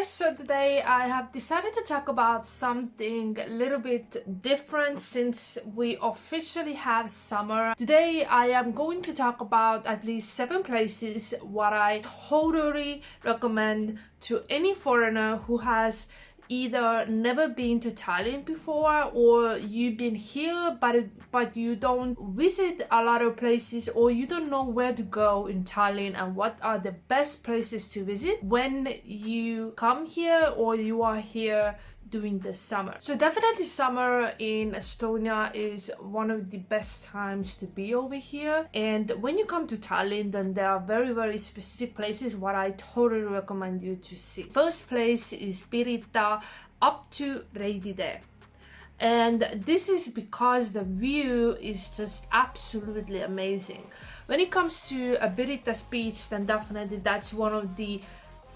guys, so today I have decided to talk about something a little bit different since we officially have summer. Today I am going to talk about at least 7 places what I totally recommend to any foreigner who has either never been to Tallinn before, or you've been here but you don't visit a lot of places, or you don't know where to go in Tallinn and what are the best places to visit when you come here or you are here during the summer. So definitely summer in Estonia is one of the best times to be over here, and when you come to Tallinn, then there are very specific places what I totally recommend you to see. First place is Pirita up to Reidi tee. And this is because the view is just absolutely amazing. When it comes to Pirita's beach, then definitely that's one of the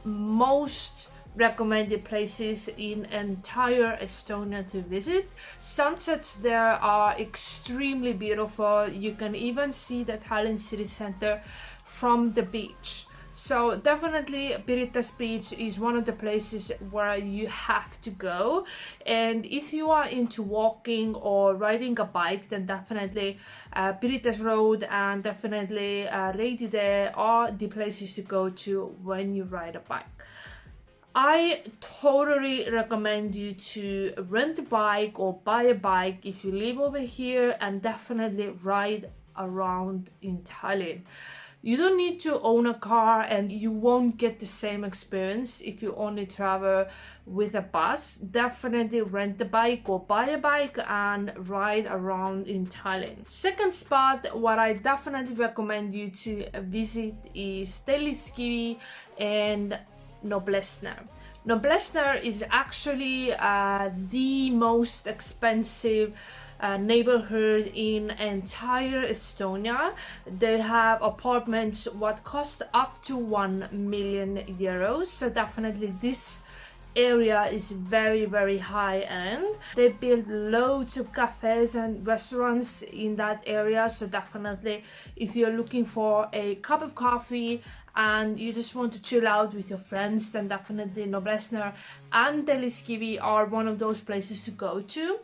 most recommended places in entire Estonia to visit. Sunsets there are extremely beautiful. You can even see the Tallinn city center from the beach. So definitely Pirita's beach is one of the places where you have to go, and if you are into walking or riding a bike, then definitely Pirita's road and definitely Reidi tee are the places to go to when you ride a bike. I totally recommend you to rent a bike or buy a bike if you live over here, and definitely ride around in Tallinn. You don't need to own a car, and you won't get the same experience if you only travel with a bus. Definitely rent a bike or buy a bike and ride around in Tallinn. Second spot what I definitely recommend you to visit is Telliskivi and Noblessner. Noblessner is actually the most expensive neighborhood in entire Estonia. They have apartments what cost up to 1 million euros. So definitely this area is very high end. They build loads of cafes and restaurants in that area. So definitely if you're looking for a cup of coffee and you just want to chill out with your friends, then definitely Noblessner and Telliskivi are one of those places to go to.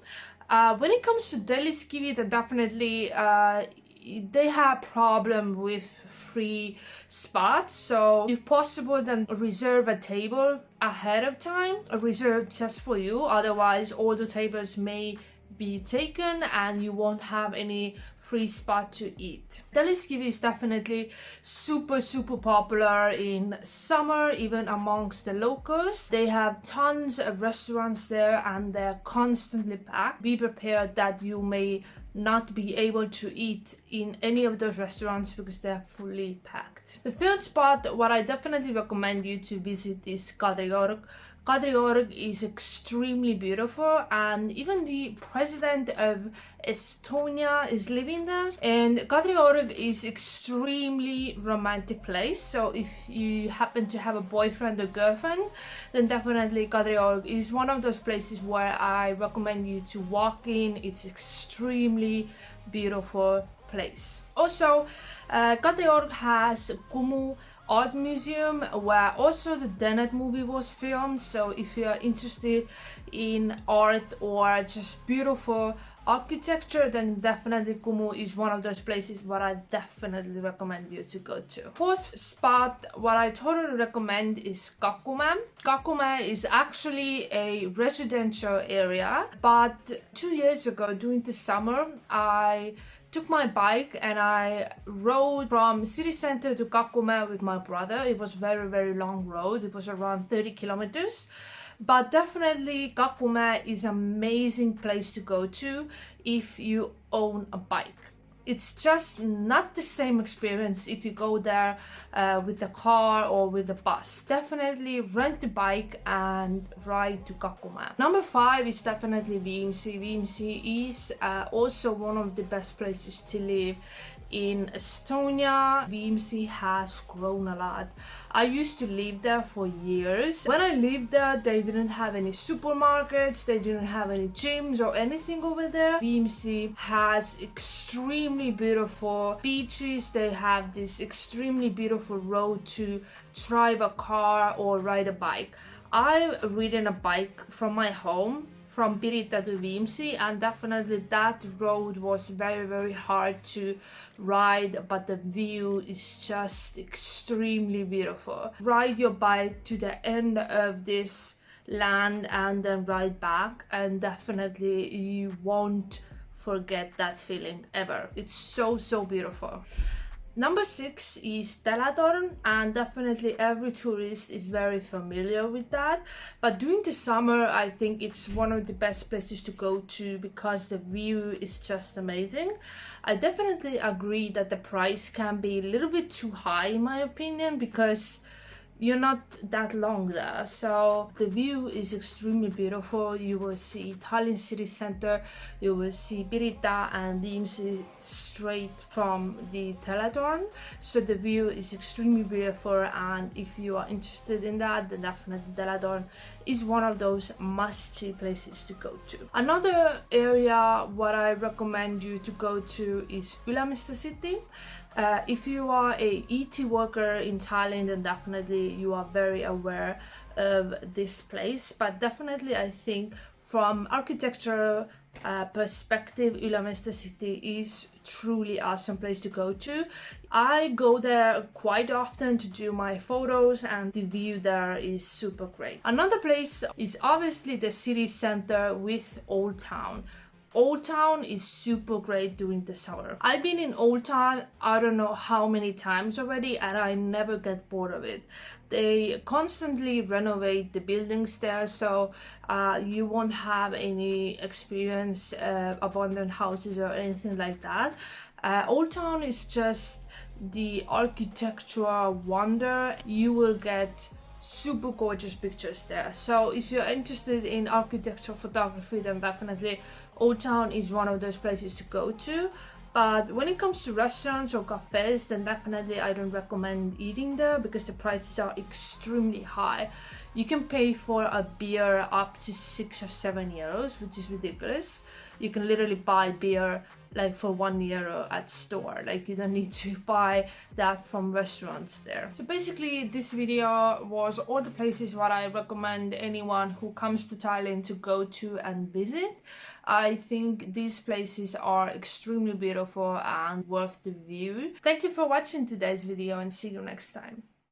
When it comes to Telliskivi, then definitely they have problem with free spots. So if possible, then reserve a table ahead of time, reserve just for you. Otherwise, all the tables may be taken and you won't have any free spot to eat. Telliskivi is definitely super popular in summer, even amongst the locals. They have tons of restaurants there and they're constantly packed. Be prepared that you may not be able to eat in any of those restaurants because they're fully packed. The third spot what I definitely recommend you to visit is KADRIORG. KADRIORG is extremely beautiful, and even the president of Estonia is living there. And KADRIORG is extremely romantic place. So if you happen to have a boyfriend or girlfriend, then definitely KADRIORG is one of those places where I recommend you to walk in. It's extremely beautiful place. Also, KADRIORG has Kumu Art Museum, where also the Tenet movie was filmed. So if you are interested in art or just beautiful architecture, then definitely Kumu is one of those places what I definitely recommend you to go to. Fourth spot what I totally recommend is Kakumäe. Kakumäe is actually a residential area, but 2 years ago during the summer I took my bike and I rode from city center to Kakumäe with my brother. It was very long road. It was around 30 kilometers. But definitely Kakumäe is an amazing place to go to if you own a bike. It's just not the same experience if you go there with the car or with the bus. Definitely rent a bike and ride to Kakumäe. Number 5 is definitely Viimsi. Viimsi is also one of the best places to live in Estonia. Viimsi has grown a lot. I used to live there for years. When I lived there, they didn't have any supermarkets, they didn't have any gyms or anything over there. Viimsi has extremely beautiful beaches. They have this extremely beautiful road to drive a car or ride a bike. I've ridden a bike from my home from Pirita to Viimsi, and definitely that road was very hard to ride, but the view is just extremely beautiful. Ride your bike to the end of this land and then ride back, and definitely you won't forget that feeling ever. It's so beautiful. Number 6 is TELETORN, and definitely every tourist is very familiar with that. But during the summer, I think it's one of the best places to go to because the view is just amazing. I definitely agree that the price can be a little bit too high in my opinion because you're not that long there, so the view is extremely beautiful. You will see Tallinn city center, you will see Pirita and Viimsi straight from the TELETORN, so the view is extremely beautiful, and if you are interested in that, then definitely TELETORN is one of those must-see places to go to. Another area what I recommend you to go to is ÜLEMISTE city. If you are a ET worker in Thailand, then definitely you are very aware of this place, but definitely I think from architectural perspective, ÜLEMISTE city is truly awesome place to go to. I go there quite often to do my photos, and the view there is super great. Another place is obviously the city center with Old Town. Old Town is super great during the summer. I've been in Old Town I don't know how many times already, and I never get bored of it. They constantly renovate the buildings there, so you won't have any experience of abandoned houses or anything like that. Old Town is just the architectural wonder. You will get super gorgeous pictures there. So if you're interested in architectural photography, then definitely Old Town is one of those places to go to. But when it comes to restaurants or cafes, then definitely I don't recommend eating there because the prices are extremely high. You can pay for a beer up to 6 or 7 euros, which is ridiculous. You can literally buy beer like for €1 at store. Like you don't need to buy that from restaurants there. So basically this video was all the places what I recommend anyone who comes to Thailand to go to and visit. I think these places are extremely beautiful and worth the view. Thank you for watching today's video, and see you next time.